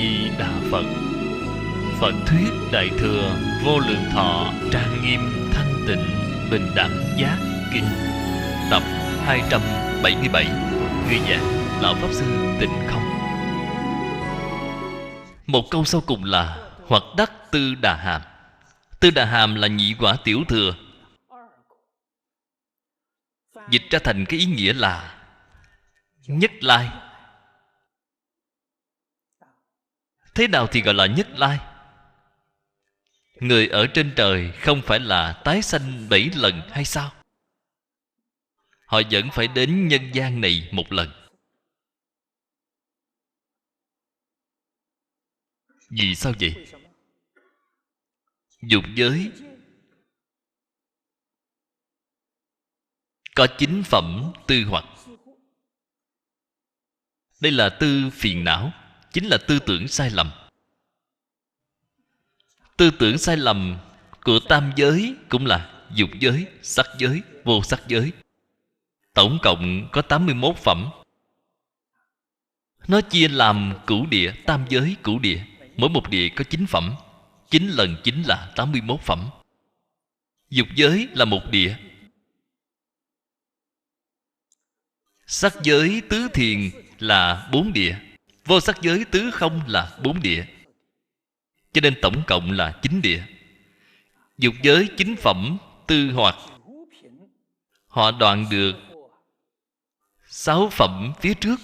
Di Đà Phật. Phật thuyết Đại thừa Vô Lượng Thọ trang nghiêm thanh tịnh bình đẳng giác kinh, tập 277. Người giảng Lão Pháp Sư Tịnh Không. Một câu sau cùng là hoặc đắc Tư Đà Hàm. Tư Đà Hàm là nhị quả tiểu thừa. Dịch ra thành cái ý nghĩa là nhất lai. Thế nào thì gọi là nhất lai? Người ở trên trời không phải là tái sanh 7 lần hay sao? Họ vẫn phải đến nhân gian này một lần. Vì sao vậy? Dục giới có 9 phẩm tư hoặc. Đây là tư phiền não, chính là tư tưởng sai lầm. Tư tưởng sai lầm của tam giới cũng là dục giới, sắc giới, vô sắc giới. Tổng cộng có 81 phẩm. Nó chia làm cửu địa, tam giới, cửu địa. Mỗi một địa có 9 phẩm. 9 lần 9 là 81 phẩm. Dục giới là một địa. Sắc giới tứ thiền là 4 địa. Vô sắc giới tứ không là 4 địa. Cho nên tổng cộng là 9 địa. Dục giới 9 phẩm tư hoặc. Họ đoạn được 6 phẩm phía trước,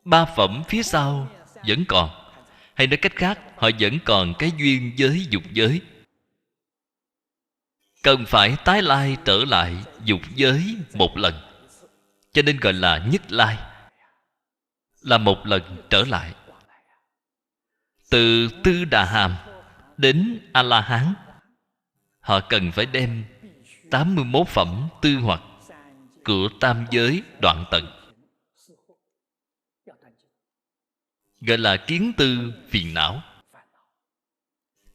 3 phẩm phía sau vẫn còn. Hay nói cách khác, họ vẫn còn cái duyên với dục giới, cần phải tái lai trở lại dục giới một lần. Cho nên gọi là nhất lai, là một lần trở lại. Từ Tư Đà Hàm đến A-la-hán, họ cần phải đem 81 phẩm tư hoặc của tam giới đoạn tận, gọi là kiến tư phiền não.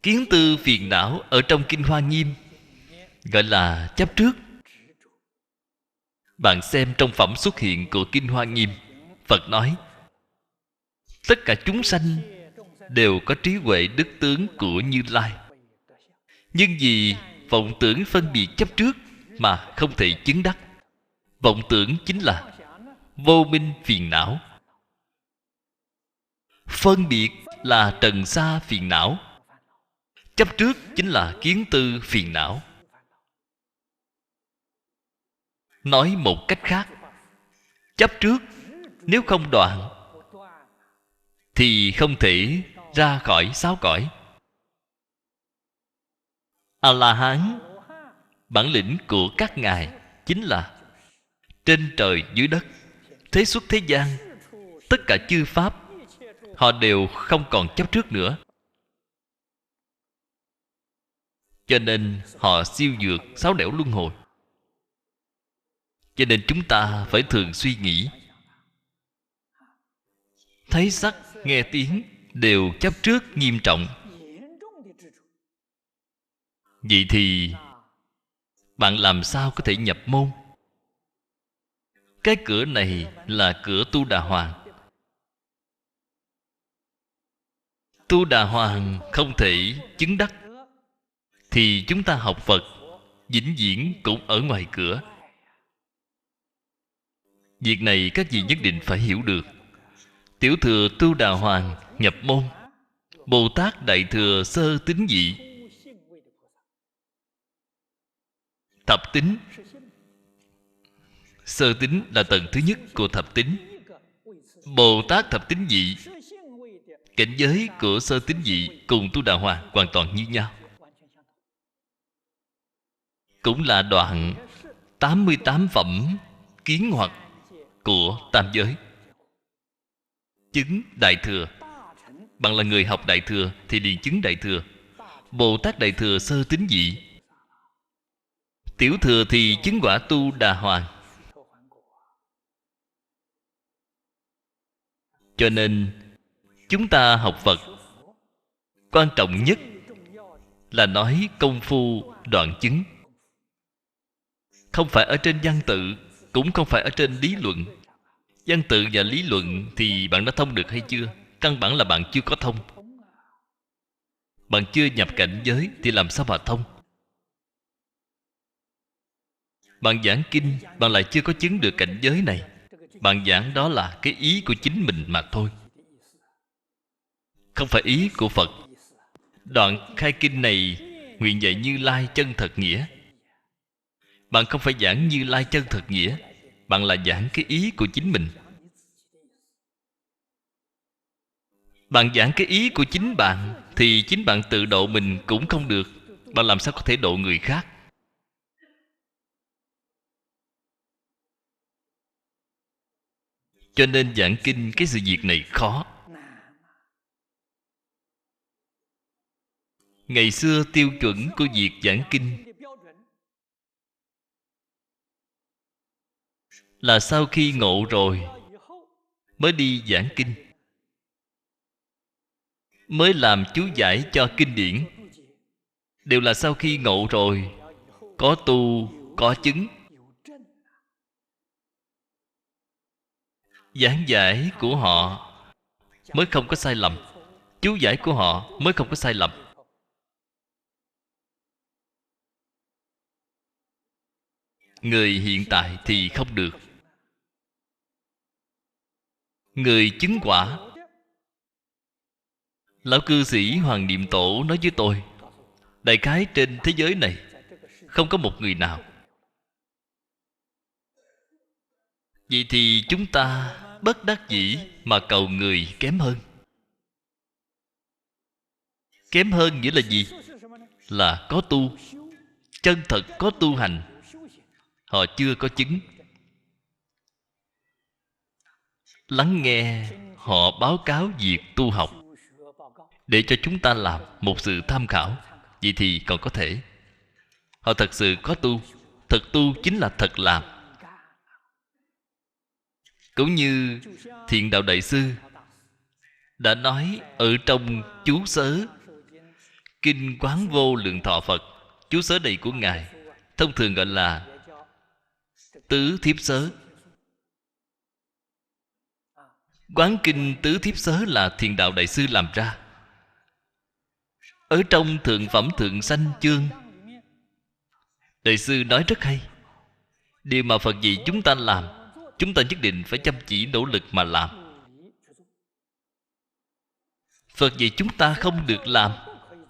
Kiến tư phiền não ở trong Kinh Hoa Nghiêm gọi là chấp trước. Bạn xem trong phẩm xuất hiện của Kinh Hoa Nghiêm, Phật nói tất cả chúng sanh đều có trí huệ đức tướng của Như Lai, nhưng vì vọng tưởng phân biệt chấp trước mà không thể chứng đắc. Vọng tưởng chính là vô minh phiền não. Phân biệt là trần sa phiền não. Chấp trước chính là kiến tư phiền não. Nói một cách khác, chấp trước nếu không đoạn thì không thể ra khỏi 6 cõi. A-la-hán, bản lĩnh của các ngài chính là trên trời dưới đất, thế xuất thế gian, tất cả chư pháp họ đều không còn chấp trước nữa. Cho nên họ siêu vượt 6 nẻo luân hồi. Cho nên chúng ta phải thường suy nghĩ, thấy sắc, nghe tiếng đều chấp trước nghiêm trọng. Vậy thì bạn làm sao có thể nhập môn? Cái cửa này là cửa Tu Đà Hoàng. Tu Đà Hoàng không thể chứng đắc thì chúng ta học Phật vĩnh viễn cũng ở ngoài cửa. Việc này các vị nhất định phải hiểu được. Tiểu thừa Tu Đà Hoàng nhập môn, Bồ Tát Đại thừa sơ tín vị. Thập tín, sơ tín là tầng thứ nhất của thập tín. Bồ Tát thập tín vị, cảnh giới của sơ tín vị cùng Tu Đà Hoàng hoàn toàn như nhau. Cũng là đoạn 88 phẩm kiến hoặc của tam giới. Chứng Đại thừa. Bạn là người học Đại thừa thì liền chứng Đại thừa. Bồ Tát Đại thừa sơ tín vị. Tiểu thừa thì chứng quả Tu Đà Hoàng. Cho nên chúng ta học Phật, quan trọng nhất là nói công phu đoạn chứng. Không phải ở trên văn tự, cũng không phải ở trên lý luận. Văn tự và lý luận thì bạn đã thông được hay chưa? căn bản là bạn chưa có thông. Bạn chưa nhập cảnh giới thì làm sao mà thông? Bạn giảng kinh, bạn lại chưa có chứng được cảnh giới này. Bạn giảng đó là cái ý của chính mình mà thôi, không phải ý của Phật. Đoạn khai kinh này nguyện dạy Như Lai chân thật nghĩa. Bạn không phải giảng Như Lai chân thật nghĩa, bạn là giảng cái ý của chính mình. Bạn giảng cái ý của chính bạn thì chính bạn tự độ mình cũng không được. Bạn làm sao có thể độ người khác? Cho nên giảng kinh, cái sự việc này khó. Ngày xưa tiêu chuẩn của việc giảng kinh là sau khi ngộ rồi mới đi giảng kinh, mới làm chú giải cho kinh điển. Đều là sau khi ngộ rồi, có tu, có chứng. Giảng giải của họ mới không có sai lầm, chú giải của họ mới không có sai lầm. Người hiện tại thì không được. Người chứng quả, lão cư sĩ Hoàng Niệm Tổ nói với tôi, đại khái trên thế giới này không có một người nào. Vậy thì chúng ta bất đắc dĩ mà cầu người kém hơn. Kém hơn nghĩa là gì? Là có tu, chân thật có tu hành, họ chưa có chứng. Lắng nghe họ báo cáo việc tu học để cho chúng ta làm một sự tham khảo. Vậy thì còn có thể. Họ thật sự có tu. Thật tu chính là thật làm. Cũng như Thiện Đạo Đại Sư đã nói ở trong chú sớ Kinh Quán Vô Lượng Thọ Phật. Chú sớ này của Ngài thông thường gọi là Tứ Thiếp Sớ. Quán Kinh Tứ Thiếp Sớ là Thiện Đạo Đại Sư làm ra. Ở trong Thượng Phẩm Thượng Sanh chương, Đại sư nói rất hay. Điều mà Phật dạy chúng ta làm, chúng ta nhất định phải chăm chỉ nỗ lực mà làm. Phật dạy chúng ta không được làm,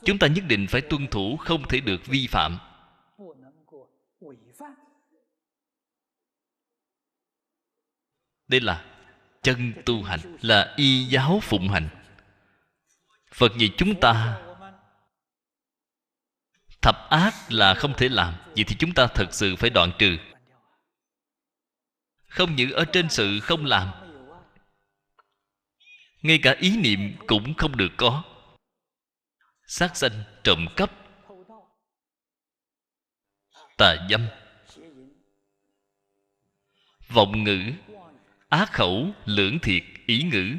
chúng ta nhất định phải tuân thủ, không thể được vi phạm. Đây là chân tu hành, là y giáo phụng hành. Phật dạy chúng ta thập ác là không thể làm. Vậy thì chúng ta thật sự phải đoạn trừ. Không những ở trên sự không làm, ngay cả ý niệm cũng không được có. Sát sanh, trộm cắp, tà dâm, vọng ngữ, ác khẩu, lưỡng thiệt, ỷ ngữ,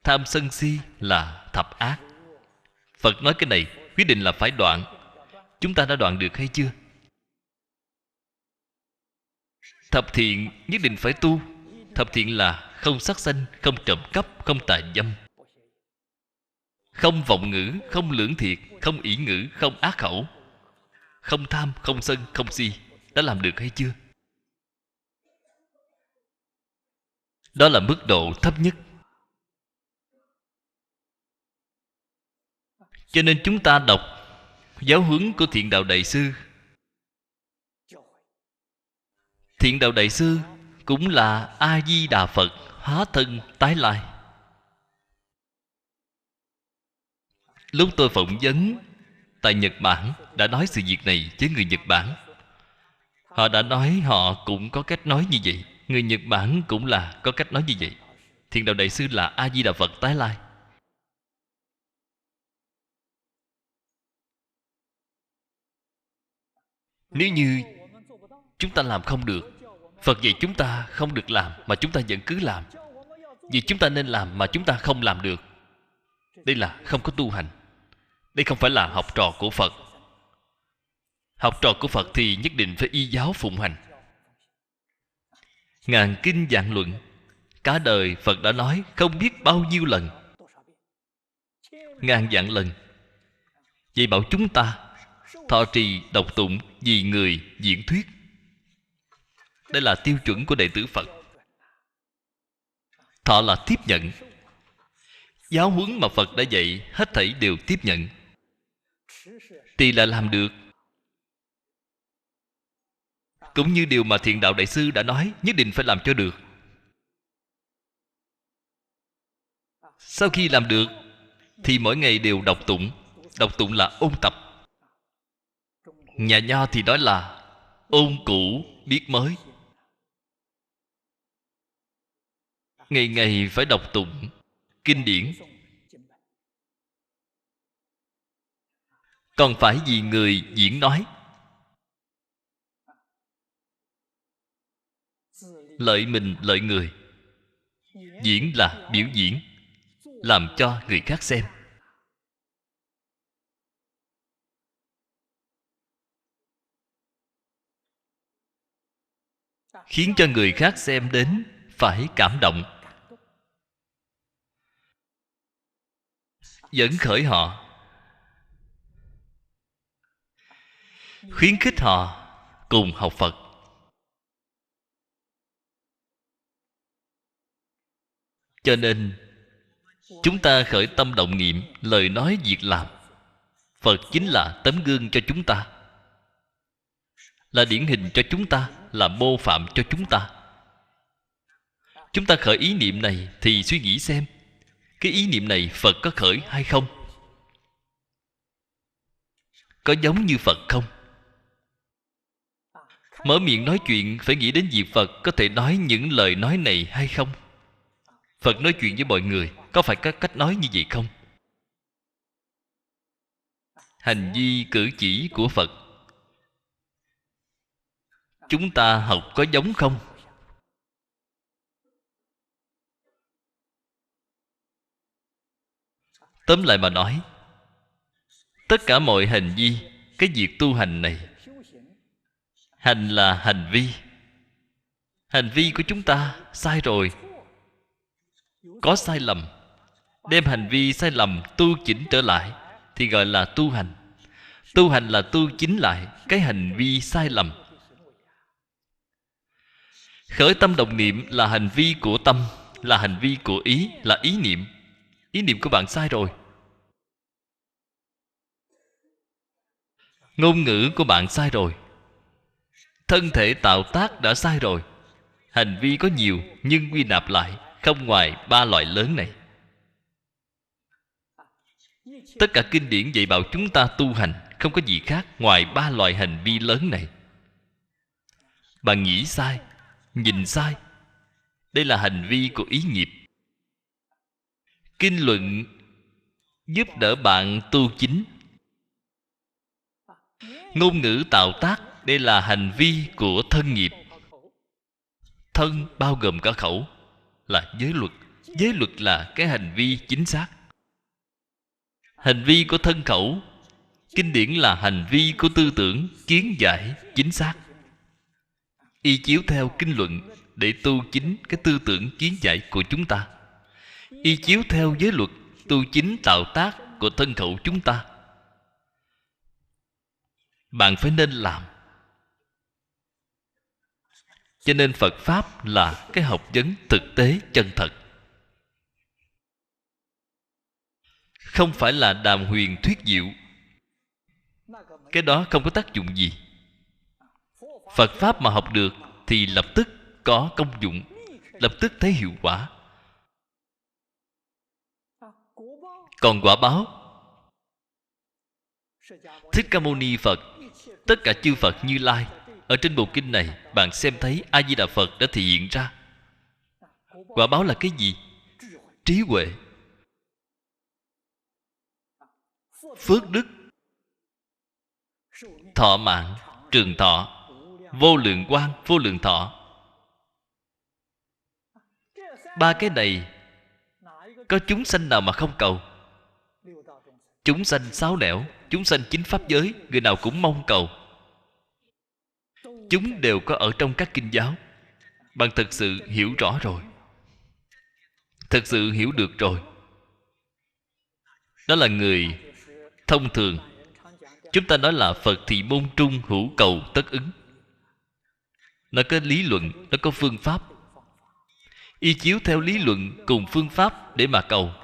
tham sân si là thập ác. Phật nói cái này quyết định là phải đoạn. Chúng ta đã đoạn được hay chưa? Thập thiện nhất định phải tu. Thập thiện là không sát sanh, không trộm cắp, không tà dâm, không vọng ngữ, không lưỡng thiệt, không ỷ ngữ, không ác khẩu, không tham, không sân, không si. Đã làm được hay chưa? Đó là mức độ thấp nhất. Cho nên chúng ta đọc giáo huấn của Thiện Đạo Đại Sư. Thiện Đạo Đại Sư cũng là A-di-đà Phật hóa thân tái lai. Lúc tôi phỏng vấn tại Nhật Bản, đã nói sự việc này với người Nhật Bản. Họ đã nói họ cũng có cách nói như vậy. Người Nhật Bản cũng là có cách nói như vậy. Thiện Đạo Đại Sư là A-di-đà Phật tái lai. Nếu như chúng ta làm không được, Phật dạy chúng ta không được làm mà chúng ta vẫn cứ làm, vì chúng ta nên làm mà chúng ta không làm được, đây là không có tu hành. Đây không phải là học trò của Phật. Học trò của Phật thì nhất định phải y giáo phụng hành. Ngàn kinh vạn luận, cả đời Phật đã nói không biết bao nhiêu lần, ngàn vạn lần. Vậy bảo chúng ta thọ trì đọc tụng vì người diễn thuyết. Đây là tiêu chuẩn của đệ tử Phật. Thọ là tiếp nhận. Giáo huấn mà Phật đã dạy, hết thảy đều tiếp nhận. Trì là làm được. Cũng như điều mà Thiện Đạo Đại Sư đã nói, nhất định phải làm cho được. Sau khi làm được thì mỗi ngày đều đọc tụng. Đọc tụng là ôn tập. Nhà Nho thì nói là ôn cũ biết mới. Ngày ngày phải đọc tụng kinh điển. Còn phải vì người diễn nói. Lợi mình lợi người. Diễn là biểu diễn, làm cho người khác xem. Khiến cho người khác xem đến phải cảm động, dẫn khởi họ, khuyến khích họ cùng học Phật. Cho nên chúng ta khởi tâm động niệm, lời nói việc làm, Phật chính là tấm gương cho chúng ta, là điển hình cho chúng ta, là mô phạm cho chúng ta. Chúng ta khởi ý niệm này thì suy nghĩ xem, cái ý niệm này Phật có khởi hay không? Có giống như Phật không? Mở miệng nói chuyện phải nghĩ đến việc Phật có thể nói những lời nói này hay không? Phật nói chuyện với mọi người có phải có cách nói như vậy không? Hành vi cử chỉ của Phật chúng ta học có giống không? Tóm lại mà nói, tất cả mọi hành vi, cái việc tu hành này, hành là hành vi. Hành vi của chúng ta sai rồi, có sai lầm, đem hành vi sai lầm tu chỉnh trở lại thì gọi là tu hành. Tu hành là tu chỉnh lại cái hành vi sai lầm. Khởi tâm động niệm là hành vi của tâm, là hành vi của ý, là ý niệm. Ý niệm của bạn sai rồi. Ngôn ngữ của bạn sai rồi. Thân thể tạo tác đã sai rồi. Hành vi có nhiều nhưng quy nạp lại không ngoài 3 loại lớn này. Tất cả kinh điển dạy bảo chúng ta tu hành không có gì khác ngoài 3 loại hành vi lớn này. Bạn nghĩ sai, nhìn sai, đây là hành vi của ý nghiệp. Kinh luận giúp đỡ bạn tu chính. Ngôn ngữ tạo tác, đây là hành vi của thân nghiệp. Thân bao gồm cả khẩu, là giới luật. Giới luật là cái hành vi chính xác. Hành vi của thân khẩu, kinh điển là hành vi của tư tưởng, kiến giải chính xác. Y chiếu theo kinh luận để tu chính cái tư tưởng kiến giải của chúng ta. Y chiếu theo giới luật tu chính tạo tác của thân khẩu chúng ta. Bạn phải nên làm. Cho nên Phật Pháp là cái học vấn thực tế chân thật, không phải là đàm huyền thuyết diệu. Cái đó không có tác dụng gì. Phật Pháp mà học được thì lập tức có công dụng, lập tức thấy hiệu quả. Còn quả báo, Thích Ca Mâu Ni Phật, tất cả chư Phật Như Lai, ở trên bộ kinh này bạn xem thấy A Di Đà Phật đã thể hiện ra. Quả báo là cái gì? Trí huệ, phước đức, thọ mạng, trường thọ, vô lượng quang, vô lượng thọ. 3 cái này có chúng sanh nào mà không cầu? Chúng sanh sáu nẻo, chúng sanh chính pháp giới, người nào cũng mong cầu. Chúng đều có ở trong các kinh giáo. Bạn thực sự hiểu rõ rồi, thực sự hiểu được rồi, đó là người thông thường. Chúng ta nói là Phật thì môn trung hữu cầu tất ứng. Nó có lý luận, nó có phương pháp. Y chiếu theo lý luận cùng phương pháp để mà cầu,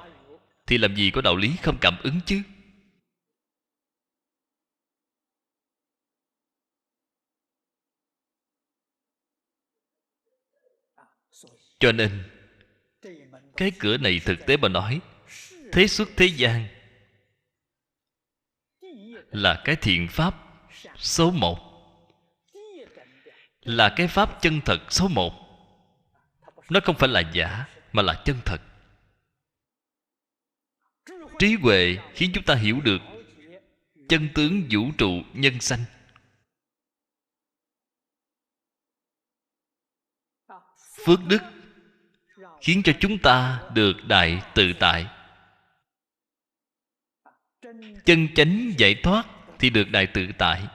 thì làm gì có đạo lý không cảm ứng chứ. Cho nên cái cửa này thực tế mà nói, thế xuất thế gian là cái thiện pháp số một, là cái pháp chân thật số một. Nó không phải là giả, mà là chân thật. Trí huệ khiến chúng ta hiểu được chân tướng vũ trụ nhân sanh. Phước đức khiến cho chúng ta được đại tự tại. Chân chánh giải thoát thì được đại tự tại.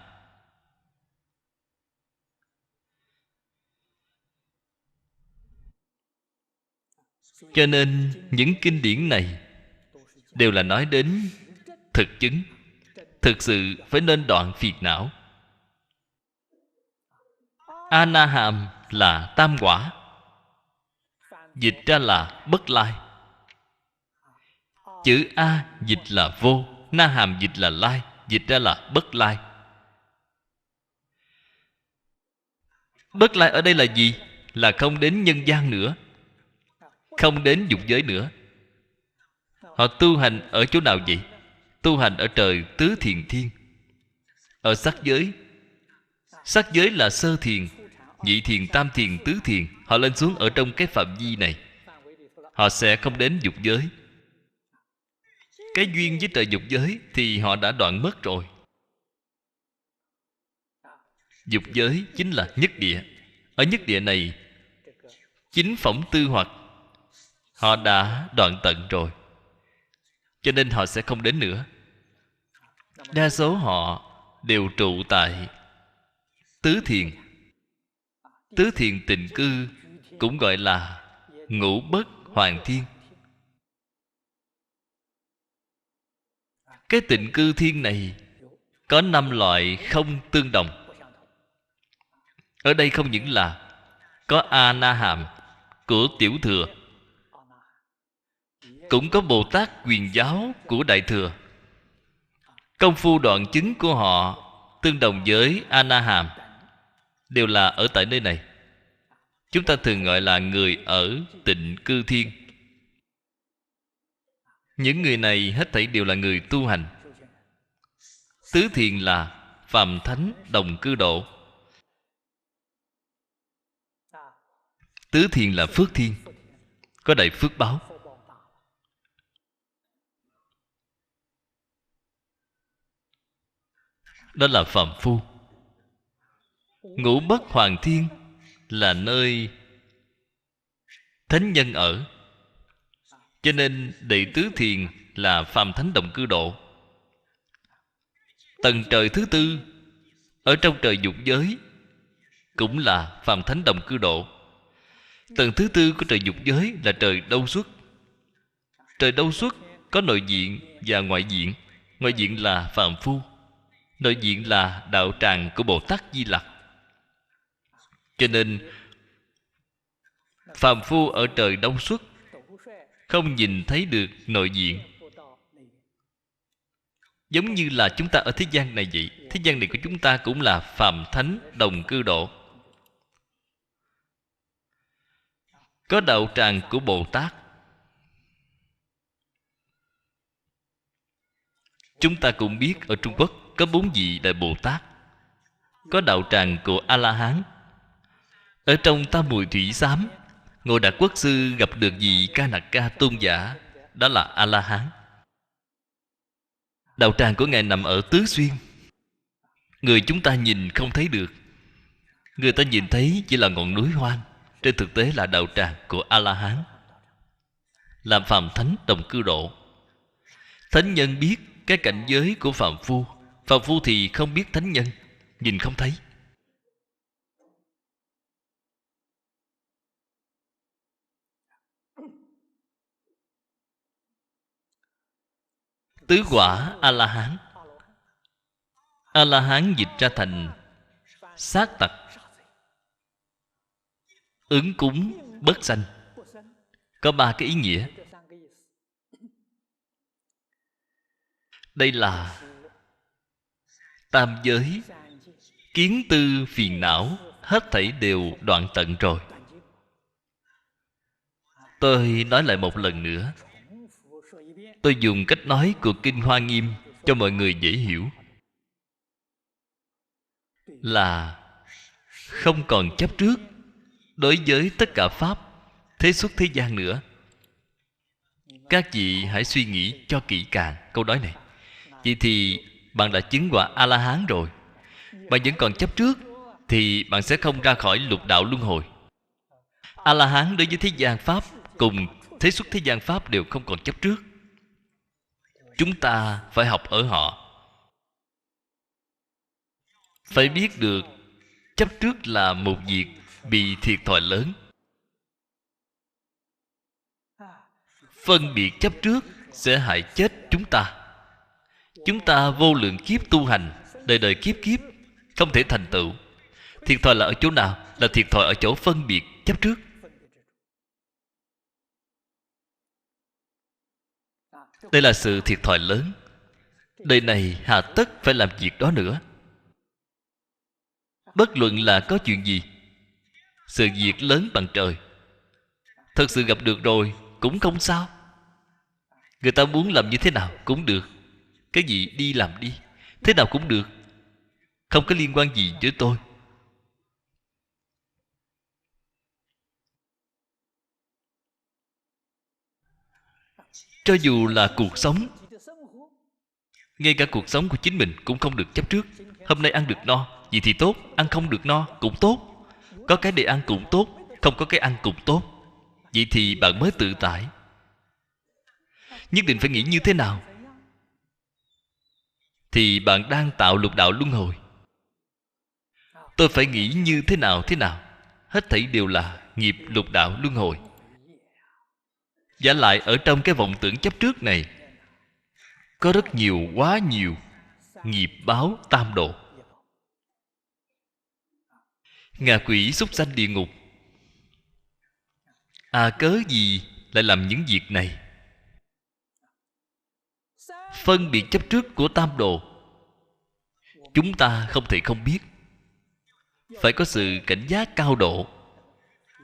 Cho nên những kinh điển này đều là nói đến thực chứng. Thực sự phải nên đoạn phiền não. A Na Hàm là tam quả, dịch ra là bất lai. Chữ A dịch là vô, Na Hàm dịch là lai, dịch ra là bất lai. Bất lai ở đây là gì? Là không đến nhân gian nữa, không đến dục giới nữa. Họ tu hành ở chỗ nào vậy? Tu hành ở trời tứ thiền thiên, ở sắc giới. Sắc giới là sơ thiền, nhị thiền, tam thiền, tứ thiền. Họ lên xuống ở trong cái phạm vi này, họ sẽ không đến dục giới. Cái duyên với trời dục giới thì họ đã đoạn mất rồi. Dục giới chính là nhất địa. Ở nhất địa này, chính phỏng tư hoặc họ đã đoạn tận rồi, cho nên họ sẽ không đến nữa. Đa số họ đều trụ tại tứ thiền. Tứ thiền tịnh cư cũng gọi là ngũ bất hoàng thiên. Cái tịnh cư thiên này có 5 loại không tương đồng. Ở đây không những là có A Na Hàm của Tiểu Thừa, cũng có Bồ Tát Quyền Giáo của Đại Thừa. Công phu đoạn chứng của họ tương đồng với A Na Hàm, đều là ở tại nơi này. Chúng ta thường gọi là người ở tịnh cư thiên. Những người này hết thảy đều là người tu hành. Tứ thiền là phàm thánh đồng cư độ. Tứ thiền là phước thiên, có đại phước báo. Đó là phàm phu. Ngũ bất hoàng thiên là nơi thánh nhân ở. Cho nên đệ tứ thiền là phàm thánh đồng cư độ. Tầng trời thứ tư ở trong trời dục giới cũng là phàm thánh đồng cư độ. Tầng thứ tư của trời dục giới là trời đâu xuất. Trời đâu xuất có nội diện và ngoại diện. Ngoại diện là phàm phu, nội diện là đạo tràng của Bồ Tát Di Lặc. Cho nên phàm phu ở trời đâu xuất không nhìn thấy được nội diện. Giống như là chúng ta ở thế gian này vậy. Thế gian này của chúng ta cũng là phàm thánh đồng cư độ. Có đạo tràng của Bồ Tát. Chúng ta cũng biết ở Trung Quốc có 4 vị Đại Bồ Tát. Có đạo tràng của A-la-hán. Ở trong Tam Muội Thủy Xám, Ngộ Đạt Quốc Sư gặp được vị Ca Nặc Ca tôn giả, đó là A-la-hán. Đạo tràng của Ngài nằm ở Tứ Xuyên. Người chúng ta nhìn không thấy được. Người ta nhìn thấy chỉ là ngọn núi hoang. Trên thực tế là đạo tràng của A-la-hán, làm phàm thánh đồng cư độ. Thánh nhân biết cái cảnh giới của phàm phu. Phàm phu thì không biết thánh nhân, nhìn không thấy. Tứ quả A-la-hán. A-la-hán dịch ra thành sát tặc, ứng cúng, bất sanh. Có ba cái ý nghĩa. Đây là tam giới, kiến tư phiền não hết thảy đều đoạn tận rồi. Tôi nói lại một lần nữa. Tôi dùng cách nói của Kinh Hoa Nghiêm cho mọi người dễ hiểu, là không còn chấp trước đối với tất cả pháp thế xuất thế gian nữa. Các vị hãy suy nghĩ cho kỹ càng câu nói này. Vậy thì bạn đã chứng quả A-la-hán rồi. Bạn vẫn còn chấp trước thì bạn sẽ không ra khỏi lục đạo luân hồi. A-la-hán đối với thế gian pháp cùng thế xuất thế gian pháp đều không còn chấp trước. Chúng ta phải học ở họ. Phải biết được chấp trước là một việc bị thiệt thòi lớn. Phân biệt chấp trước sẽ hại chết chúng ta. Chúng ta vô lượng kiếp tu hành, đời đời kiếp kiếp không thể thành tựu. Thiệt thòi là ở chỗ nào? Là thiệt thòi ở chỗ phân biệt chấp trước. Đây là sự thiệt thòi lớn. Đời này hà tất phải làm việc đó nữa. Bất luận là có chuyện gì, sự việc lớn bằng trời, thật sự gặp được rồi cũng không sao. Người ta muốn làm như thế nào cũng được. Cái gì đi làm đi, thế nào cũng được, không có liên quan gì với tôi. Cho dù là cuộc sống, ngay cả cuộc sống của chính mình cũng không được chấp trước. Hôm nay ăn được no, vậy thì tốt. Ăn không được no cũng tốt. Có cái để ăn cũng tốt, không có cái ăn cũng tốt. Vậy thì bạn mới tự tại. Nhất định phải nghĩ như thế nào thì bạn đang tạo lục đạo luân hồi. Tôi phải nghĩ như thế nào thế nào, hết thảy đều là nghiệp lục đạo luân hồi. Và lại ở trong cái vọng tưởng chấp trước này có rất nhiều, quá nhiều nghiệp báo tam độ. Ngạ quỷ súc sanh địa ngục. Cớ gì lại làm những việc này? Phân biệt chấp trước của tam đồ chúng ta không thể không biết. Phải có sự cảnh giác cao độ.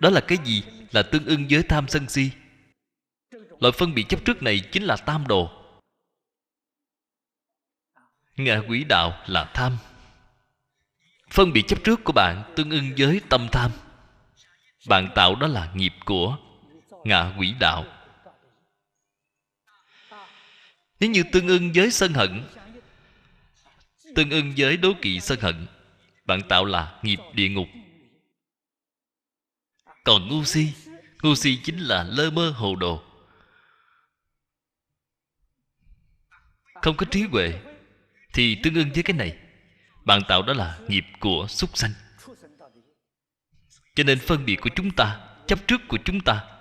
Đó là cái gì? Là tương ưng với tham sân si. Loại phân biệt chấp trước này chính là tam đồ. Ngạ quỷ đạo là tham. Phân biệt chấp trước của bạn tương ưng với tâm tham. Bạn tạo đó là nghiệp của ngạ quỷ đạo. Nếu như tương ưng với sân hận, tương ưng với đố kỵ sân hận, bạn tạo là nghiệp địa ngục. Còn ngu si, ngu si chính là lơ mơ hồ đồ, không có trí huệ, thì tương ưng với cái này, bạn tạo đó là nghiệp của súc sanh. Cho nên phân biệt của chúng ta, chấp trước của chúng ta,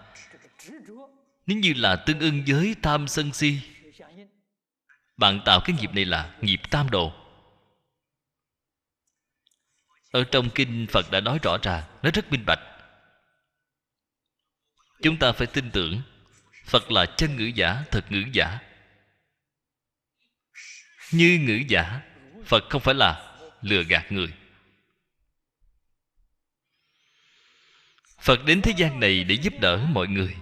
nếu như là tương ưng với tham sân si, bạn tạo cái nghiệp này là nghiệp tam đồ. Ở trong kinh Phật đã nói rõ ràng, nói rất minh bạch. Chúng ta phải tin tưởng Phật là chân ngữ giả, thật ngữ giả. Như ngữ giả, Phật không phải là lừa gạt người. Phật đến thế gian này để giúp đỡ mọi người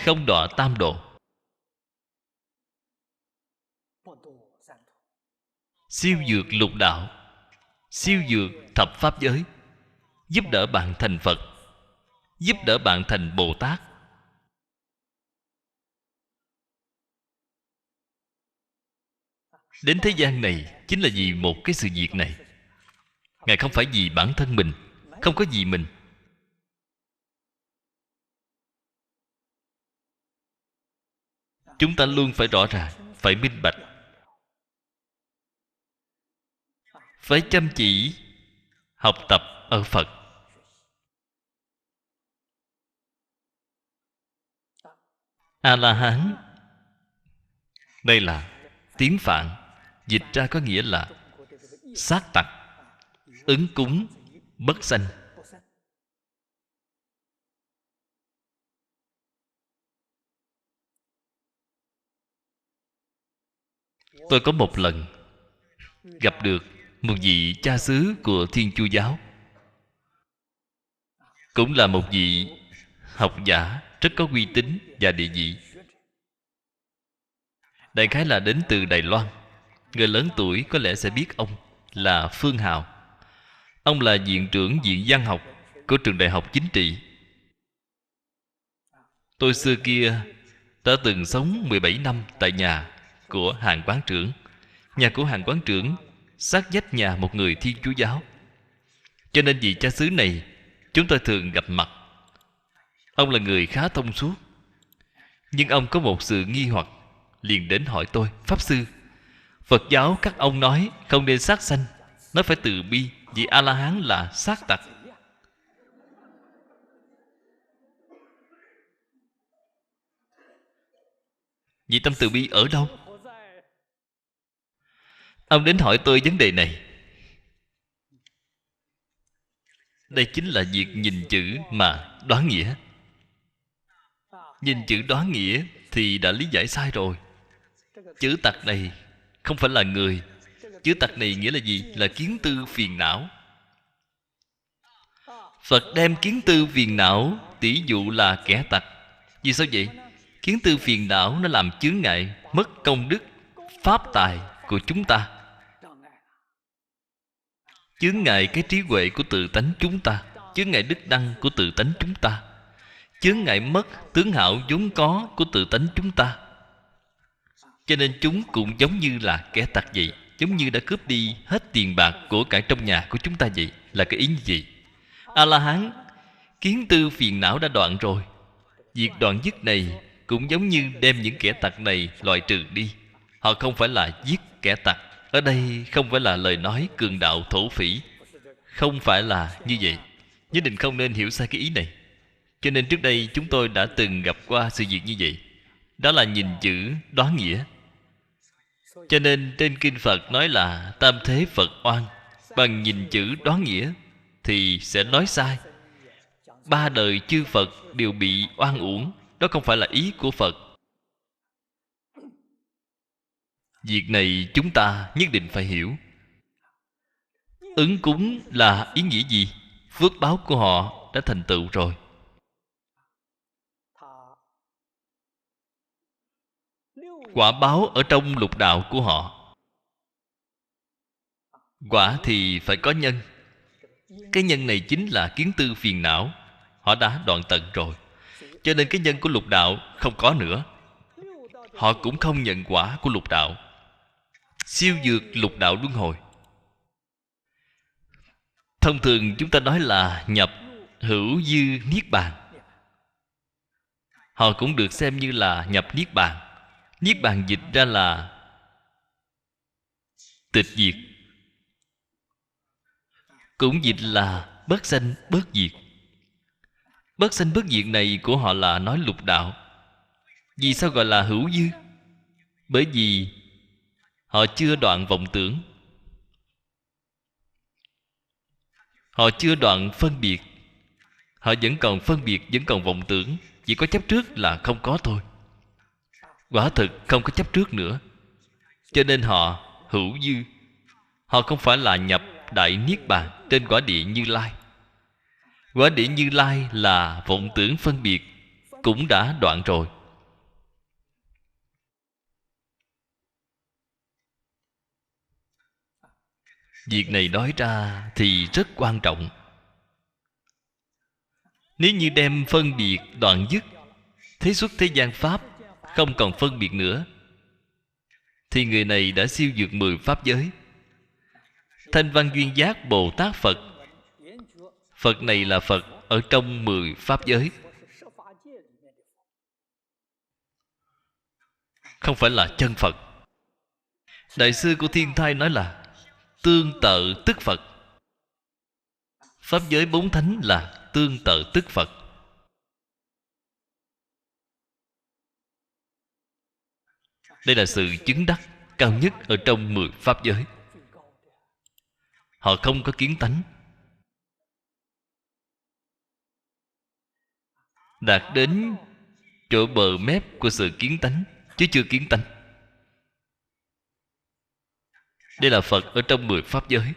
không đọa tam độ, siêu vượt lục đạo, siêu vượt thập pháp giới, giúp đỡ bạn thành Phật, giúp đỡ bạn thành Bồ Tát. Đến thế gian này chính là vì một cái sự việc này. Ngài không phải vì bản thân mình, không có gì mình. Chúng ta luôn phải rõ ràng, phải minh bạch, phải chăm chỉ học tập ở Phật. A-la-hán đây là Tiếng Phạn dịch ra có nghĩa là sát tặc, ứng cúng, bất sanh. Tôi có một lần gặp được một vị cha xứ của Thiên Chúa giáo, cũng là một vị học giả rất có uy tín và địa vị. Đại khái là đến từ Đài Loan. Người lớn tuổi có lẽ sẽ biết ông là Phương Hào. Ông là viện trưởng viện văn học của trường đại học chính trị. Tôi xưa kia đã từng sống 17 năm tại nhà của Hàn quán trưởng. Nhà của Hàn quán trưởng sát vách nhà một người Thiên Chúa giáo, cho nên vị cha xứ này chúng tôi thường gặp mặt. Ông là người khá thông suốt, nhưng ông có một sự nghi hoặc, liền đến hỏi tôi: Pháp sư, Phật giáo các ông nói không nên sát sanh, nói phải từ bi, vì A-la-hán là sát tặc. Vì tâm từ bi ở đâu? Ông đến hỏi tôi vấn đề này. Đây chính là việc nhìn chữ mà đoán nghĩa. Nhìn chữ đoán nghĩa thì đã lý giải sai rồi. Chữ tặc này không phải là người. Chữ tặc này nghĩa là gì? Là kiến tư phiền não. Phật đem kiến tư phiền não tỷ dụ là kẻ tặc. Vì sao vậy? Kiến tư phiền não nó làm chướng ngại, mất công đức, pháp tài của chúng ta, chướng ngại cái trí huệ của tự tánh chúng ta, chướng ngại đức năng của tự tánh chúng ta, chướng ngại mất tướng hảo vốn có của tự tánh chúng ta. Cho nên chúng cũng giống như là kẻ tặc vậy, giống như đã cướp đi hết tiền bạc của cải trong nhà của chúng ta vậy. Là cái ý như vậy. A-la-hán kiến tư phiền não đã đoạn rồi. Việc đoạn dứt này cũng giống như đem những kẻ tặc này loại trừ đi. Họ không phải là giết kẻ tặc. Ở đây không phải là lời nói cường đạo thổ phỉ, không phải là như vậy. Nhất định không nên hiểu sai cái ý này. Cho nên trước đây chúng tôi đã từng gặp qua sự việc như vậy. Đó là nhìn chữ đoán nghĩa. Cho nên trên kinh Phật nói là tam thế Phật oan. Bằng nhìn chữ đoán nghĩa thì sẽ nói sai. Ba đời chư Phật đều bị oan uổng. Đó không phải là ý của Phật. Việc này chúng ta nhất định phải hiểu. Ứng cúng là ý nghĩa gì? Phước báo của họ đã thành tựu rồi. Quả báo ở trong lục đạo của họ. Quả thì phải có nhân. Cái nhân này chính là kiến tư phiền não. Họ đã đoạn tận rồi. Cho nên cái nhân của lục đạo không có nữa. Họ cũng không nhận quả của lục đạo. Siêu vượt lục đạo luân hồi. Thông thường chúng ta nói là nhập hữu dư niết bàn. Họ cũng được xem như là nhập niết bàn. Niết bàn dịch ra là tịch diệt, cũng dịch là bất sanh bất diệt. Bất sanh bất diệt này của họ là nói lục đạo. Vì sao gọi là hữu dư? Bởi vì họ chưa đoạn vọng tưởng. Họ chưa đoạn phân biệt. Họ vẫn còn phân biệt, vẫn còn vọng tưởng. Chỉ có chấp trước là không có thôi. Quả thực không có chấp trước nữa. Cho nên họ hữu dư. Họ không phải là nhập đại niết bàn trên quả địa Như Lai. Quả địa Như Lai là vọng tưởng phân biệt cũng đã đoạn rồi. Việc này nói ra thì rất quan trọng. Nếu như đem phân biệt đoạn dứt, thế xuất thế gian pháp không còn phân biệt nữa, thì người này đã siêu vượt 10 pháp giới. Thanh Văn Duyên Giác Bồ Tát Phật, Phật này là Phật ở trong 10 pháp giới, không phải là chân Phật. Đại sư của Thiên Thai nói là tương tự tức Phật. Pháp giới 4 thánh là tương tự tức Phật. Đây là sự chứng đắc. cao nhất ở trong 10 pháp giới. Họ không có kiến tánh, đạt đến chỗ bờ mép của sự kiến tánh, chứ chưa kiến tánh. Đây là Phật ở trong 10 pháp giới.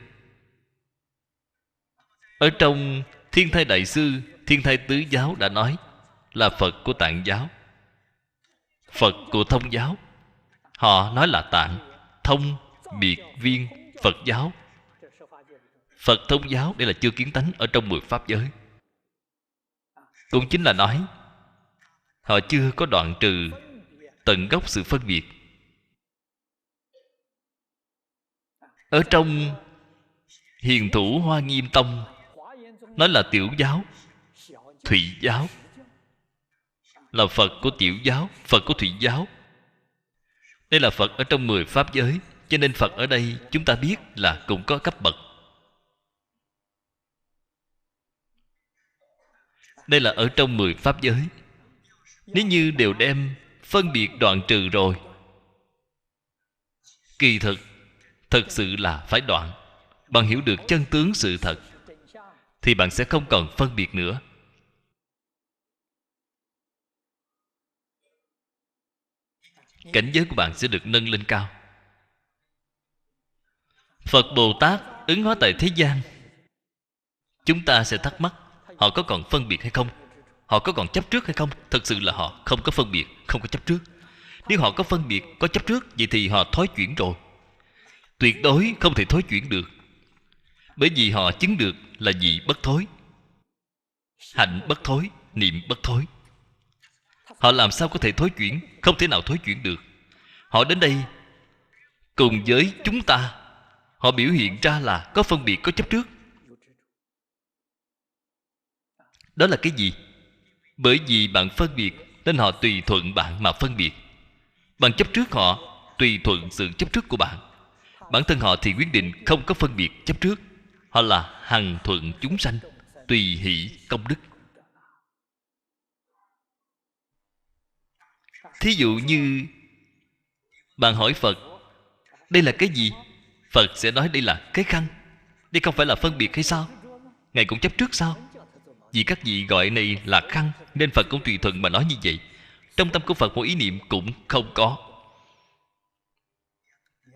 Ở trong Thiên Thai Đại Sư, Thiên Thai Tứ Giáo đã nói là Phật của Tạng giáo, Phật của Thông giáo. Họ nói là Tạng, Thông, Biệt, Viên, Phật giáo. Phật Thông giáo đây là chưa kiến tánh ở trong 10 pháp giới. Cũng chính là nói họ chưa có đoạn trừ tận gốc sự phân biệt. Ở trong Hiền Thủ Hoa Nghiêm Tông nói là Tiểu giáo, Thụy giáo, là Phật của Tiểu giáo, Phật của Thụy giáo. Đây là Phật ở trong 10 pháp giới. Cho nên Phật ở đây chúng ta biết là cũng có cấp bậc. Đây là ở trong 10 pháp giới. Nếu như đều đem phân biệt đoạn trừ rồi, kỳ thực thật sự là phải đoạn. Bạn hiểu được chân tướng sự thật thì bạn sẽ không còn phân biệt nữa. Cảnh giới của bạn sẽ được nâng lên cao. Phật Bồ Tát ứng hóa tại thế gian, chúng ta sẽ thắc mắc họ có còn phân biệt hay không? Họ có còn chấp trước hay không? Thật sự là họ không có phân biệt, không có chấp trước. Nếu họ có phân biệt, có chấp trước, vậy thì họ thối chuyển rồi. Tuyệt đối không thể thối chuyển được. Bởi vì họ chứng được là gì? Bất thối. Hạnh bất thối, niệm bất thối. Họ làm sao có thể thối chuyển? Không thể nào thối chuyển được. Họ đến đây cùng với chúng ta, họ biểu hiện ra là có phân biệt, có chấp trước. Đó là cái gì? Bởi vì bạn phân biệt nên họ tùy thuận bạn mà phân biệt. Bạn chấp trước họ, tùy thuận sự chấp trước của bạn. Bản thân họ thì quyết định không có phân biệt chấp trước. Họ là hằng thuận chúng sanh, tùy hỷ công đức. Thí dụ như bạn hỏi Phật, đây là cái gì? Phật sẽ nói đây là cái khăn. Đây không phải là phân biệt hay sao? Ngài cũng chấp trước sao? Vì các vị gọi này là khăn, nên Phật cũng tùy thuận mà nói như vậy. Trong tâm của Phật một ý niệm cũng không có.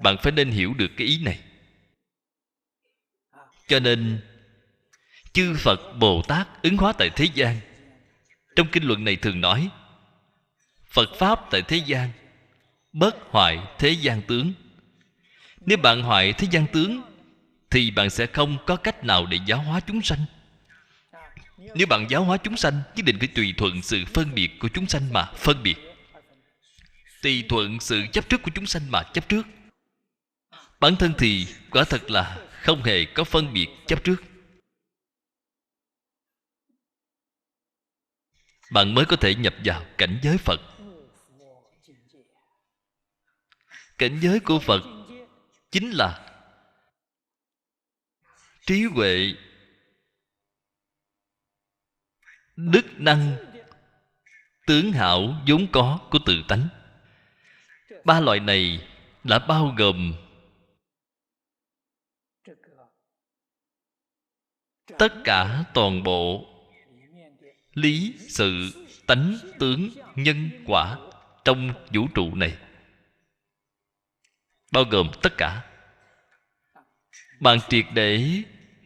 Bạn phải nên hiểu được cái ý này. Cho nên chư Phật Bồ Tát ứng hóa tại thế gian. Trong kinh luận này thường nói Phật Pháp tại thế gian, bất hoại thế gian tướng. Nếu bạn hoại thế gian tướng thì bạn sẽ không có cách nào để giáo hóa chúng sanh. Nếu bạn giáo hóa chúng sanh, nhất định phải tùy thuận sự phân biệt của chúng sanh mà phân biệt, tùy thuận sự chấp trước của chúng sanh mà chấp trước. Bản thân thì quả thật là không hề có phân biệt chấp trước. Bạn mới có thể nhập vào cảnh giới Phật. Cảnh giới của Phật chính là trí huệ, đức năng, tướng hảo vốn có của tự tánh. Ba loại này đã bao gồm tất cả toàn bộ lý sự tánh tướng nhân quả trong vũ trụ này. Bao gồm tất cả. Bạn triệt để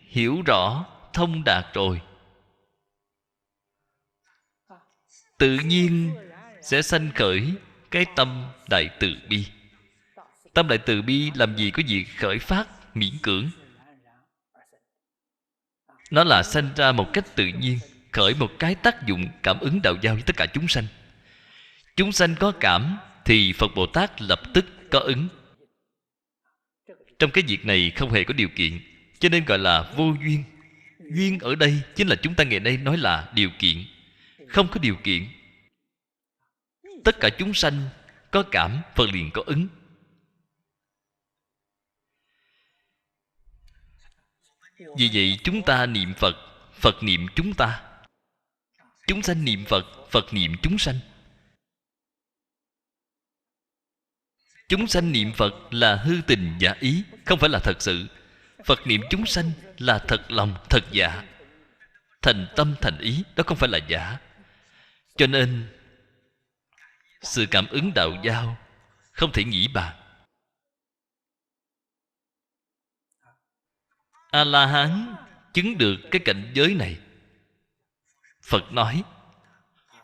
hiểu rõ, thông đạt rồi, tự nhiên sẽ sanh khởi cái tâm đại từ bi. Tâm đại từ bi làm gì có việc khởi phát miễn cưỡng. Nó là sanh ra một cách tự nhiên, khởi một cái tác dụng cảm ứng đạo giao với tất cả chúng sanh. Chúng sanh có cảm thì Phật Bồ Tát lập tức có ứng. Trong cái việc này không hề có điều kiện, cho nên gọi là vô duyên. Duyên ở đây chính là chúng ta ngày nay nói là điều kiện. Không có điều kiện, tất cả chúng sanh có cảm, Phật liền có ứng. Vì vậy chúng ta niệm Phật, Phật niệm chúng ta. Chúng sanh niệm Phật, Phật niệm chúng sanh. Chúng sanh niệm Phật là hư tình giả ý, không phải là thật sự. Phật niệm chúng sanh là thật lòng, thật dạ, thành tâm thành ý, đó không phải là giả. Cho nên sự cảm ứng đạo giao không thể nghĩ bàn. A-la-hán chứng được cái cảnh giới này, Phật nói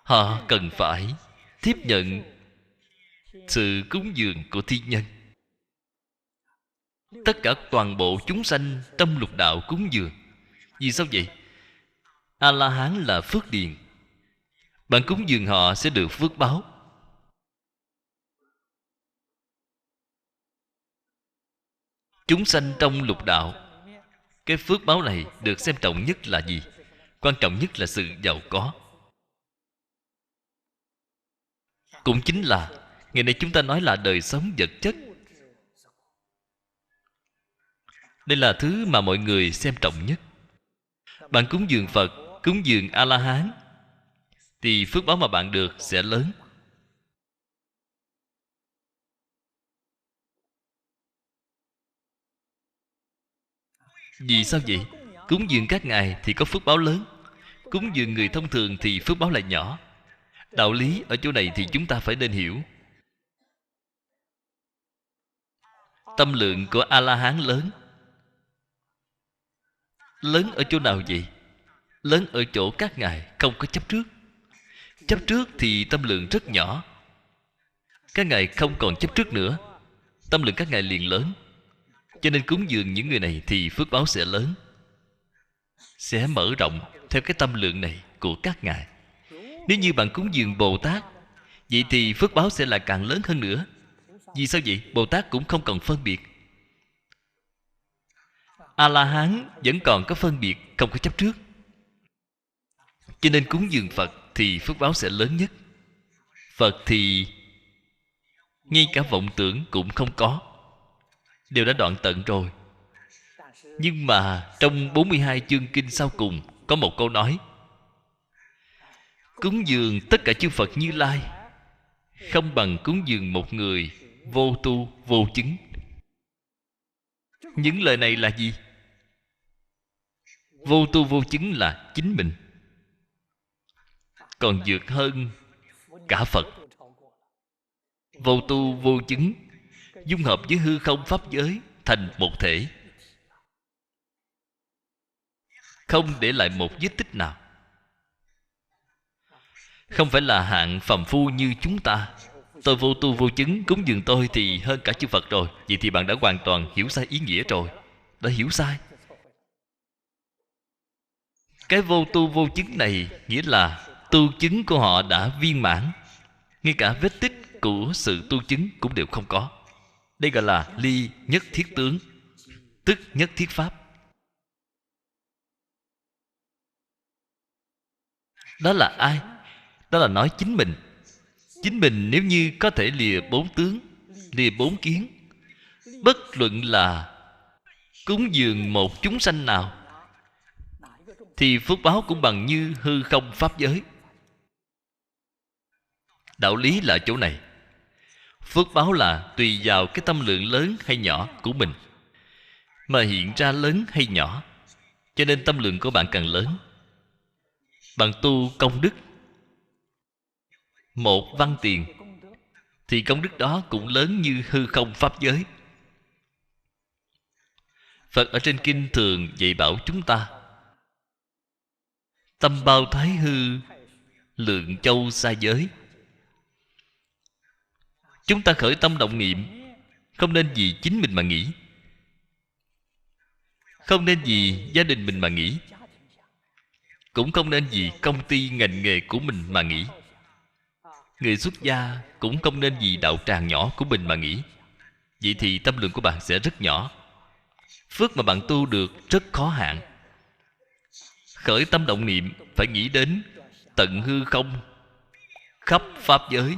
họ cần phải tiếp nhận sự cúng dường của thiên nhân. Tất cả toàn bộ chúng sanh trong lục đạo cúng dường. Vì sao vậy? A-la-hán là phước điền. Bạn cúng dường họ sẽ được phước báo. Chúng sanh trong lục đạo, cái phước báo này được xem trọng nhất là gì? Quan trọng nhất là sự giàu có. Cũng chính là ngày nay chúng ta nói là đời sống vật chất. Đây là thứ mà mọi người xem trọng nhất. Bạn cúng dường Phật, cúng dường A-la-hán, thì phước báo mà bạn được sẽ lớn. Vì sao vậy? Cúng dường các ngài thì có phước báo lớn, cúng dường người thông thường thì phước báo lại nhỏ. Đạo lý ở chỗ này thì chúng ta phải nên hiểu. Tâm lượng của A-la-hán lớn. Lớn ở chỗ nào vậy? Lớn ở chỗ các ngài không có chấp trước. Chấp trước thì tâm lượng rất nhỏ. Các ngài không còn chấp trước nữa, tâm lượng các ngài liền lớn. Cho nên cúng dường những người này thì phước báo sẽ lớn, sẽ mở rộng theo cái tâm lượng này của các ngài. Nếu như bạn cúng dường Bồ Tát, vậy thì phước báo sẽ là càng lớn hơn nữa. Vì sao vậy? Bồ Tát cũng không còn phân biệt. A-la-hán vẫn còn có phân biệt, không có chấp trước. Cho nên cúng dường Phật thì phước báo sẽ lớn nhất. Phật thì ngay cả vọng tưởng cũng không có, đều đã đoạn tận rồi. Nhưng mà trong 42 chương kinh sau cùng có một câu nói: cúng dường tất cả chư Phật Như Lai không bằng cúng dường một người vô tu vô chứng. Những lời này là gì? Vô tu vô chứng là chính mình, còn vượt hơn cả Phật. Vô tu vô chứng dung hợp với hư không pháp giới thành một thể, không để lại một vết tích nào. Không phải là hạng phàm phu như chúng ta. Tôi vô tu vô chứng, cúng dường tôi thì hơn cả chư Phật rồi. Vậy thì bạn đã hoàn toàn hiểu sai ý nghĩa rồi. Đã hiểu sai. Cái vô tu vô chứng này nghĩa là tu chứng của họ đã viên mãn, ngay cả vết tích của sự tu chứng cũng đều không có. Đây gọi là ly nhất thiết tướng, tức nhất thiết pháp. Đó là ai? Đó là nói chính mình. Chính mình nếu như có thể lìa bốn tướng, lìa bốn kiến, bất luận là cúng dường một chúng sanh nào, thì phước báo cũng bằng như hư không pháp giới. Đạo lý là chỗ này. Phước báo là tùy vào cái tâm lượng lớn hay nhỏ của mình mà hiện ra lớn hay nhỏ. Cho nên tâm lượng của bạn càng lớn, bạn tu công đức một văn tiền, thì công đức đó cũng lớn như hư không pháp giới. Phật ở trên kinh thường dạy bảo chúng ta: tâm bao thái hư, lượng châu xa giới. Chúng ta khởi tâm động niệm, không nên vì chính mình mà nghĩ, không nên vì gia đình mình mà nghĩ, cũng không nên vì công ty ngành nghề của mình mà nghĩ. Người xuất gia cũng không nên vì đạo tràng nhỏ của mình mà nghĩ. Vậy thì tâm lượng của bạn sẽ rất nhỏ, phước mà bạn tu được rất khó hạn. Khởi tâm động niệm phải nghĩ đến tận hư không, khắp pháp giới.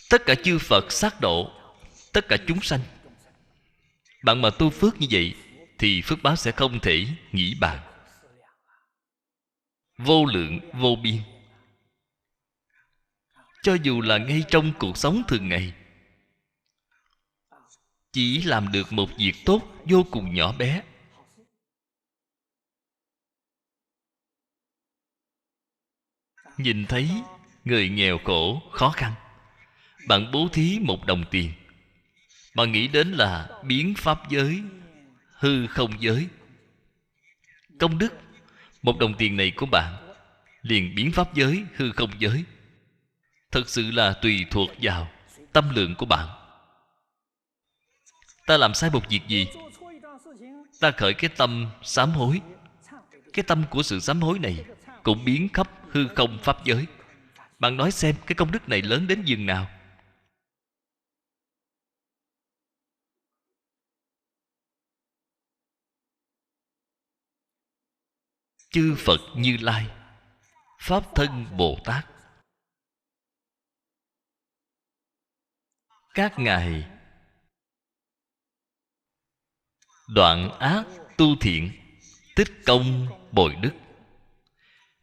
Tất cả chư Phật sát độ, tất cả chúng sanh. Bạn mà tu phước như vậy thì phước báo sẽ không thể nghĩ bàn, vô lượng vô biên. cho dù là ngay trong cuộc sống thường ngày, chỉ làm được một việc tốt vô cùng nhỏ bé, nhìn thấy người nghèo khổ khó khăn, bạn bố thí một đồng tiền, bạn nghĩ đến là biến pháp giới hư không giới. Công đức một đồng tiền này của bạn liền biến pháp giới hư không giới. Thật sự là tùy thuộc vào tâm lượng của bạn. Ta làm sai một việc gì, ta khởi cái tâm sám hối, cái tâm của sự sám hối này cũng biến khắp hư không pháp giới. Bạn nói xem cái công đức này lớn đến giường nào. Chư Phật Như Lai, Pháp Thân Bồ Tát, các ngài đoạn ác tu thiện, tích công bồi đức,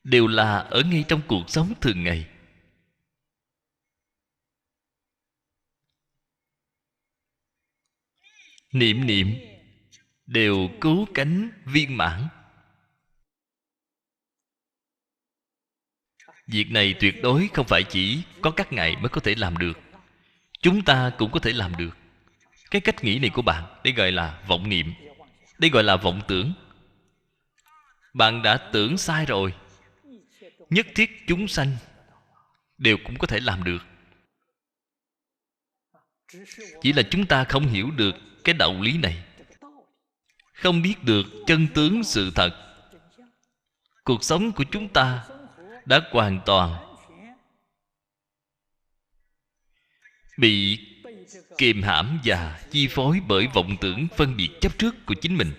đều là ở ngay trong cuộc sống thường ngày. Niệm niệm đều cứu cánh viên mãn. Việc này tuyệt đối không phải chỉ có các ngài mới có thể làm được, chúng ta cũng có thể làm được. Cái cách nghĩ này của bạn, đây gọi là vọng niệm, đây gọi là vọng tưởng. Bạn đã tưởng sai rồi. Nhất thiết chúng sanh đều cũng có thể làm được. Chỉ là chúng ta không hiểu được cái đạo lý này, không biết được chân tướng sự thật. Cuộc sống của chúng ta đã hoàn toàn bị kiềm hãm và chi phối bởi vọng tưởng phân biệt chấp trước của chính mình.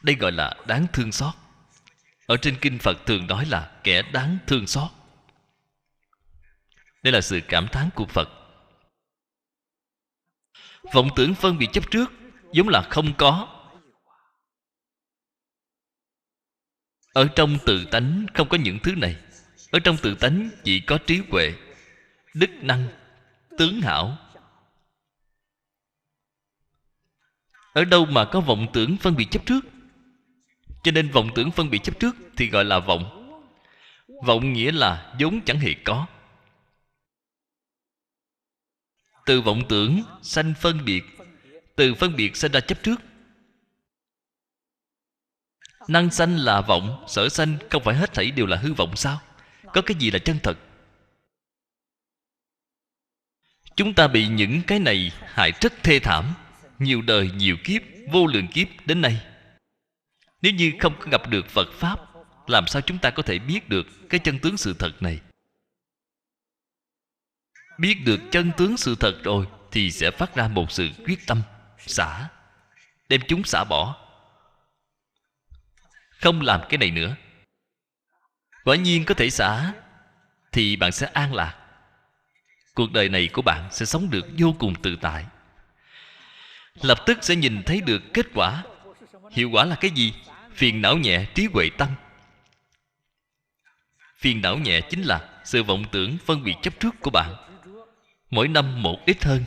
Đây gọi là đáng thương xót. Ở trên kinh Phật thường nói là kẻ đáng thương xót. Đây là sự cảm thán của Phật. Vọng tưởng phân biệt chấp trước giống là không có. Ở trong tự tánh không có những thứ này. Ở trong tự tánh chỉ có trí huệ, đức năng, tướng hảo. Ở đâu mà có vọng tưởng phân biệt chấp trước? Cho nên vọng tưởng phân biệt chấp trước thì gọi là vọng. Vọng nghĩa là vốn chẳng hề có. Từ vọng tưởng sanh phân biệt, từ phân biệt sanh ra chấp trước. Năng sanh là vọng, sở sanh không phải hết thảy đều là hư vọng sao? Có cái gì là chân thật? Chúng ta bị những cái này hại rất thê thảm, nhiều đời nhiều kiếp, vô lượng kiếp đến nay. Nếu như không có gặp được Phật Pháp, làm sao chúng ta có thể biết được cái chân tướng sự thật này? Biết được chân tướng sự thật rồi thì sẽ phát ra một sự quyết tâm xả, đem chúng xả bỏ, không làm cái này nữa. Quả nhiên có thể xả thì bạn sẽ an lạc. Cuộc đời này của bạn sẽ sống được vô cùng tự tại. Lập tức sẽ nhìn thấy được kết quả. Hiệu quả là cái gì? Phiền não nhẹ, trí huệ tăng. Phiền não nhẹ chính là sự vọng tưởng phân biệt chấp trước của bạn, mỗi năm một ít hơn.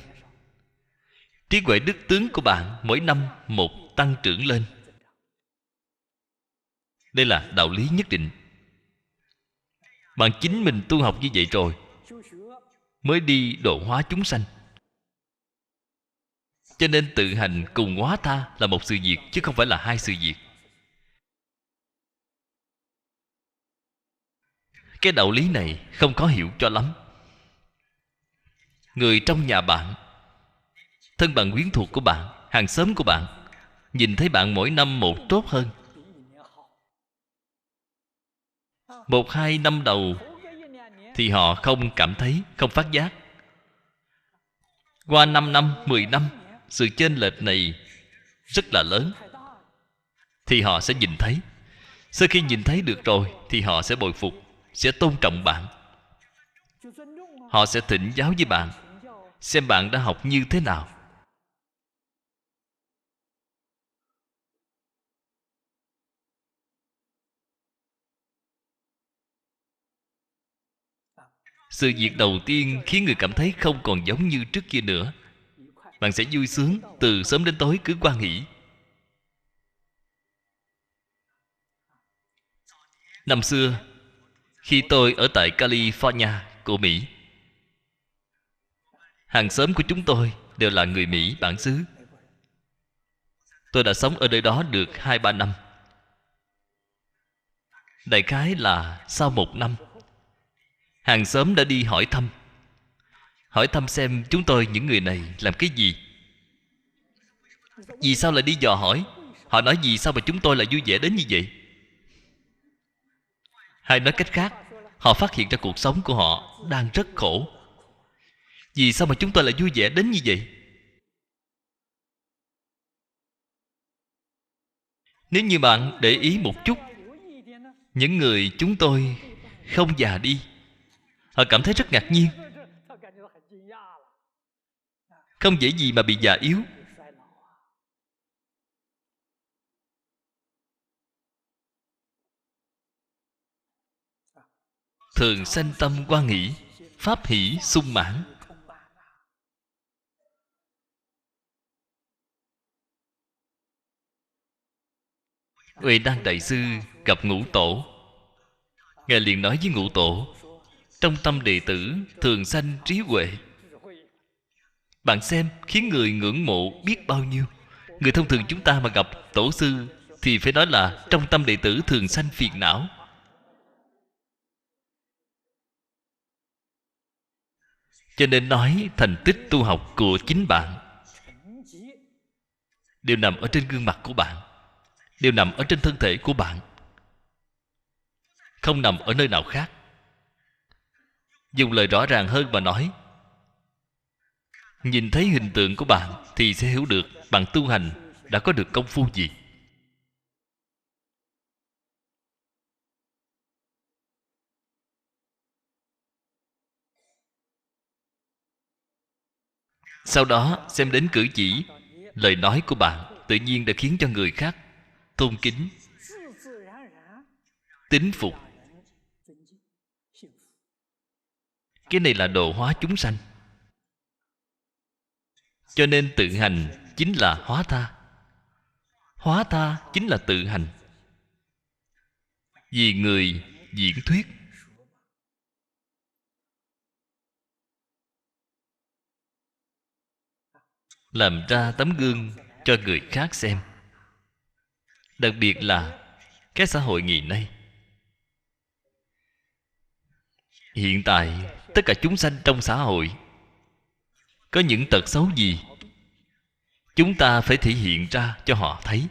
Trí huệ đức tướng của bạn mỗi năm một tăng trưởng lên. Đây là đạo lý nhất định. Bạn chính mình tu học như vậy rồi mới đi độ hóa chúng sanh. Cho nên tự hành cùng hóa tha là một sự việc, chứ không phải là hai sự việc. Cái đạo lý này không có hiểu cho lắm. Người trong nhà bạn, thân bằng quyến thuộc của bạn, hàng xóm của bạn, nhìn thấy bạn mỗi năm một tốt hơn, 1-2 năm đầu thì họ không cảm thấy, không phát giác. Qua 5 năm, 10 năm, sự chênh lệch này rất là lớn, thì họ sẽ nhìn thấy. Sau khi nhìn thấy được rồi thì họ sẽ bội phục, sẽ tôn trọng bạn. Họ sẽ thỉnh giáo với bạn, xem bạn đã học như thế nào. Sự việc đầu tiên khiến người cảm thấy không còn giống như trước kia nữa. Bạn sẽ vui sướng, từ sớm đến tối cứ hoan hỷ. Năm xưa, khi tôi ở tại California của Mỹ, hàng xóm của chúng tôi đều là người Mỹ bản xứ. Tôi đã sống ở nơi đó được 2-3 năm. Đại khái là sau 1 năm, hàng xóm đã đi hỏi thăm. Hỏi thăm xem chúng tôi những người này làm cái gì. Vì sao lại đi dò hỏi? Họ nói vì sao mà chúng tôi lại vui vẻ đến như vậy? Hay nói cách khác, họ phát hiện ra cuộc sống của họ đang rất khổ. Vì sao mà chúng tôi lại vui vẻ đến như vậy? Nếu như bạn để ý một chút, những người chúng tôi không già đi, họ cảm thấy rất ngạc nhiên. Không dễ gì mà bị già yếu. Thường sanh tâm hoan hỷ, pháp hỷ sung mãn. Huệ Đăng Đại Sư gặp Ngũ Tổ. Ngài liền nói với Ngũ Tổ: trong tâm đệ tử thường sanh trí huệ. Bạn xem khiến người ngưỡng mộ biết bao nhiêu. Người thông thường chúng ta mà gặp Tổ sư thì phải nói là trong tâm đệ tử thường sanh phiền não. Cho nên nói thành tích tu học của chính bạn đều nằm ở trên gương mặt của bạn, đều nằm ở trên thân thể của bạn, không nằm ở nơi nào khác. Dùng lời rõ ràng hơn mà nói, nhìn thấy hình tượng của bạn thì sẽ hiểu được bạn tu hành đã có được công phu gì. Sau đó xem đến cử chỉ, lời nói của bạn tự nhiên đã khiến cho người khác tôn kính, tín phục. Cái này là độ hóa chúng sanh. Cho nên tự hành chính là hóa tha, hóa tha chính là tự hành. Vì người diễn thuyết, làm ra tấm gương cho người khác xem. Đặc biệt là cái xã hội ngày nay, hiện tại tất cả chúng sanh trong xã hội có những tật xấu gì, chúng ta phải thể hiện ra cho họ thấy,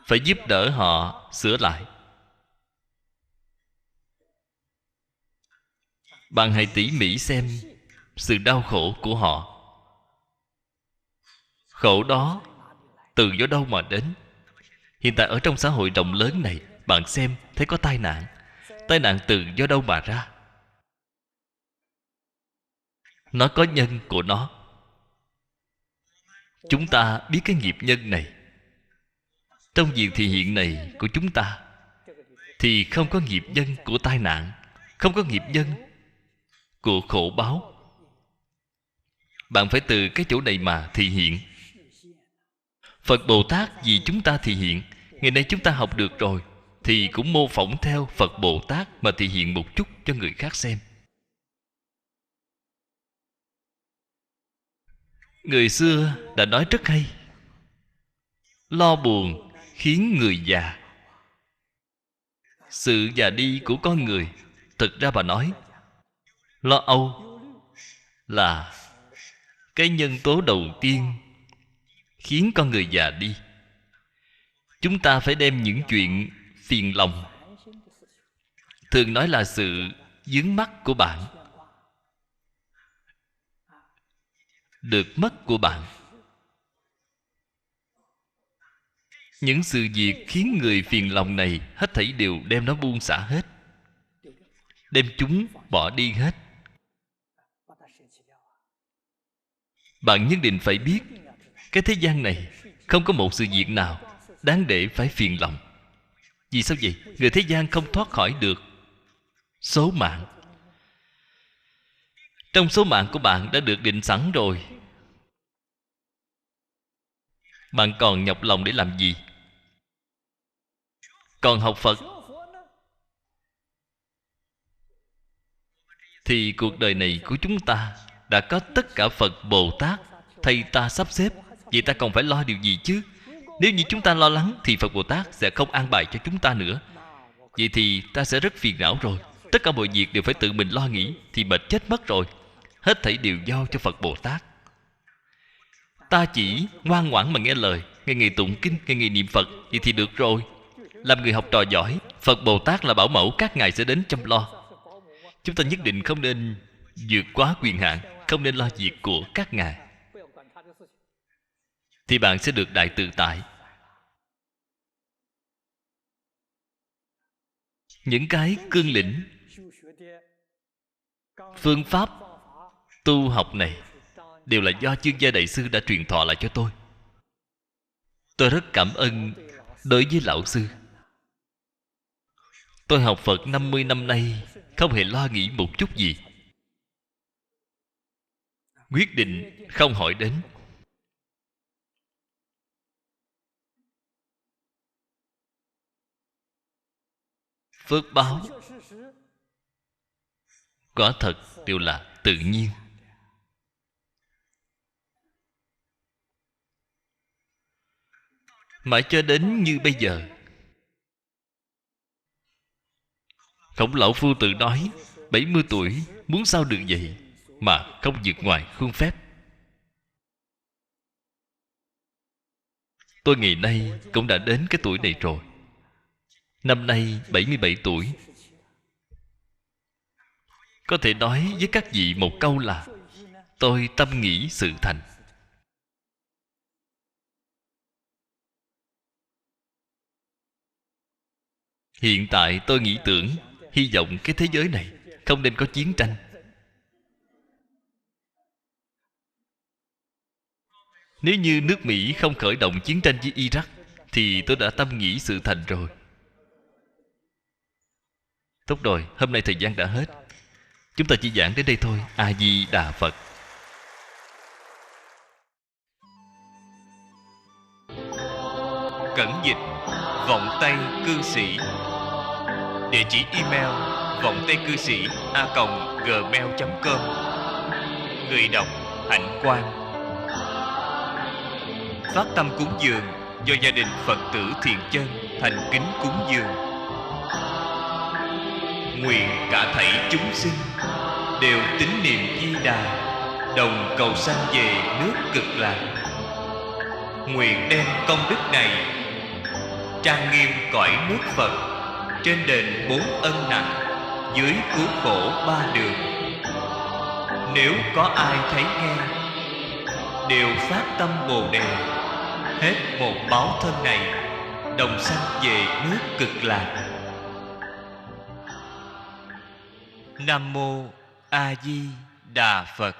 phải giúp đỡ họ sửa lại. Bạn hãy tỉ mỉ xem sự đau khổ của họ. Khổ đó từ do đâu mà đến? Hiện tại ở trong xã hội rộng lớn này, bạn xem thấy có tai nạn. Tai nạn từ do đâu mà ra? Nó có nhân của nó. Chúng ta biết cái nghiệp nhân này. Trong việc thị hiện này của chúng ta thì không có nghiệp nhân của tai nạn, không có nghiệp nhân của khổ báo. Bạn phải từ cái chỗ này mà thị hiện. Phật Bồ Tát vì chúng ta thị hiện. Ngày nay chúng ta học được rồi thì cũng mô phỏng theo Phật Bồ Tát mà thị hiện một chút cho người khác xem. Người xưa đã nói rất hay: lo buồn khiến người già. Sự già đi của con người, thực ra bà nói, lo âu là cái nhân tố đầu tiên khiến con người già đi. Chúng ta phải đem những chuyện phiền lòng, thường nói là sự vướng mắc của bạn, được mất của bạn, những sự việc khiến người phiền lòng này, hết thảy đều đem nó buông xả hết, đem chúng bỏ đi hết. Bạn nhất định phải biết, cái thế gian này không có một sự việc nào đáng để phải phiền lòng. Vì sao vậy? Người thế gian không thoát khỏi được số mạng. Trong số mạng của bạn đã được định sẵn rồi. Bạn còn nhọc lòng để làm gì? Còn học Phật thì cuộc đời này của chúng ta đã có tất cả Phật Bồ Tát thầy ta sắp xếp. Vậy ta còn phải lo điều gì chứ? Nếu như chúng ta lo lắng thì Phật Bồ Tát sẽ không an bài cho chúng ta nữa. Vậy thì ta sẽ rất phiền não rồi. Tất cả mọi việc đều phải tự mình lo nghĩ thì mệt chết mất rồi. Hết thảy đều giao cho Phật Bồ Tát. Ta chỉ ngoan ngoãn mà nghe lời, nghe ngày tụng kinh, nghe ngày niệm Phật, vậy thì được rồi. Làm người học trò giỏi, Phật Bồ Tát là bảo mẫu, các ngài sẽ đến chăm lo. Chúng ta nhất định không nên vượt quá quyền hạn, không nên lo việc của các ngài, thì bạn sẽ được đại tự tại. Những cái cương lĩnh, phương pháp tu học này đều là do Chương Gia Đại Sư đã truyền thọ lại cho tôi. Tôi rất cảm ơn đối với lão sư. Tôi học Phật 50 năm nay không hề lo nghĩ một chút gì, quyết định không hỏi đến. Phước báo quả thật đều là tự nhiên. Mãi cho đến như bây giờ, Khổng Lão Phu tự nói 70 tuổi muốn sao được vậy mà không vượt ngoài khuôn phép. Tôi ngày nay cũng đã đến cái tuổi này rồi. Năm nay 77 tuổi. Có thể nói với các vị một câu là tôi tâm nghĩ sự thành. Hiện tại tôi nghĩ tưởng, hy vọng cái thế giới này không nên có chiến tranh. Nếu như nước Mỹ không khởi động chiến tranh với Iraq thì tôi đã tâm nghĩ sự thành rồi. Tốt rồi, hôm nay thời gian đã hết. Chúng ta chỉ giảng đến đây thôi. A Di Đà Phật. Cẩn dịch Vọng Tây Cư Sĩ. Địa chỉ email vongtaicư sĩ@gmail.com. Người đọc Hạnh Quang. Phát tâm cúng dường do gia đình Phật tử Thiện Chân thành kính cúng dường. Nguyện cả thảy chúng sinh đều tín niệm Di Đà, đồng cầu sanh về nước Cực Lạc. Nguyện đem công đức này trang nghiêm cõi nước Phật, trên đền 4 ân nặng, dưới cứu khổ 3 đường. Nếu có ai thấy nghe, đều phát tâm Bồ Đề, hết một báo thân này, đồng sanh về nước Cực Lạc. Nam Mô A Di Đà Phật.